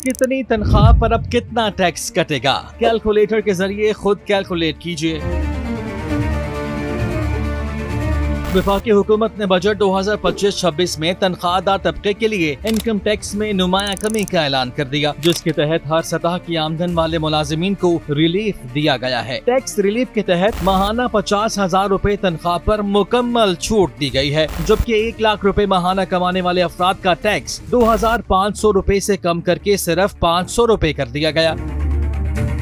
कितनी तनख्वाह पर अब कितना टैक्स कटेगा, कैलकुलेटर के जरिए खुद कैलकुलेट कीजिए। वफाकी हुकूमत ने बजट 2025-26 में तनख्वाहदार तबके के लिए इनकम टैक्स में नुमाया कमी का ऐलान कर दिया, जिसके तहत हर सतह की आमदन वाले मुलाजिमीन को रिलीफ दिया गया है। टैक्स रिलीफ के तहत माहाना 50,000 रूपए तनख्वाह पर मुकम्मल छूट दी गई है, जबकि 1 लाख रूपए माहाना कमाने वाले अफराद का टैक्स 2,500 रूपए से कम करके सिर्फ 500 रूपए कर दिया गया।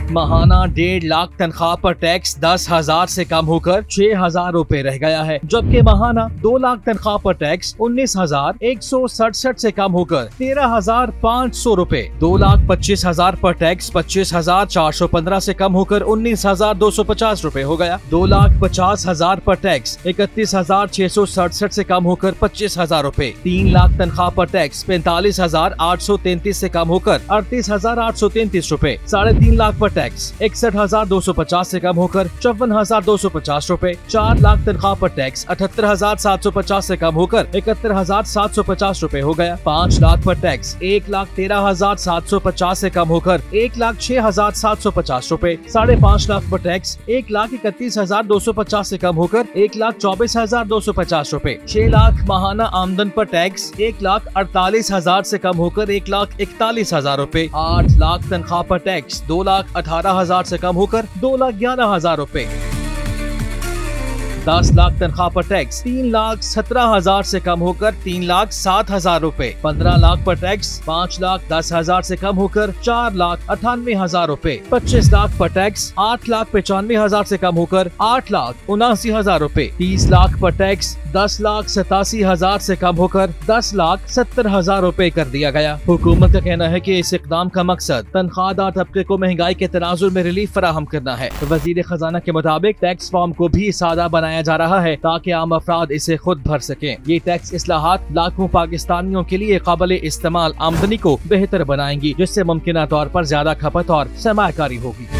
माहाना 1.5 लाख तनख्वाह पर टैक्स 10,000 से कम होकर 6,000 रूपए रह गया है, जबकि माहाना 2 लाख तनख्वाह पर टैक्स 19,167 से कम होकर 13,500 रूपए, 2,25,000 पर टैक्स 25,415 से कम होकर 19,250 रूपए हो गया, 2,50,000 पर टैक्स 31,667 से कम होकर 25,000 रूपए, 3 लाख तनख्वाह पर टैक्स 45,833 से कम होकर 38,833 रूपए, 3.5 लाख पर टैक्स 61,250 से कम होकर 54,250 रूपए, 4 लाख तनख्वाह पर टैक्स 78,750 से कम होकर 71,750 रूपए हो गया, 5 लाख पर टैक्स 1,13,750 से कम होकर 1,06,750 रूपए, 5.5 लाख पर टैक्स 1,31,250 से कम होकर 1,24,250 रूपए, 6 लाख माहाना आमदन पर टैक्स 1,48,000 से कम होकर 1,41,000 रूपए, 8 लाख तनख्वाह पर टैक्स 2,18,000 से कम होकर 2,11,000 रूपए, 10 लाख तनख्वाह पर टैक्स 3,17,000 से कम होकर 3,07,000 रूपए, 15 लाख पर टैक्स 5,10,000 से कम होकर 4,98,000 रूपए, 25 लाख पर टैक्स 8,95,000 से कम होकर 8,79,000 रूपए, 30 लाख पर टैक्स 10,87,000 से कम होकर 10,70,000 रूपए कर दिया गया। हुकूमत का कहना है कि इस इक़दाम का मकसद तनख्वाहदार तबके को महंगाई के तनाजुर में रिलीफ फराहम करना है। वजीर खजाना के मुताबिक टैक्स फॉर्म को भी सादा बनाया जा रहा है ताकि आम अफराद इसे खुद भर सकें। ये टैक्स इस्लाहात लाखों पाकिस्तानियों के लिए काबिल इस्तेमाल आमदनी को बेहतर बनाएंगी, जिससे मुमकिन तौर पर ज्यादा खपत और सरमायाकारी होगी।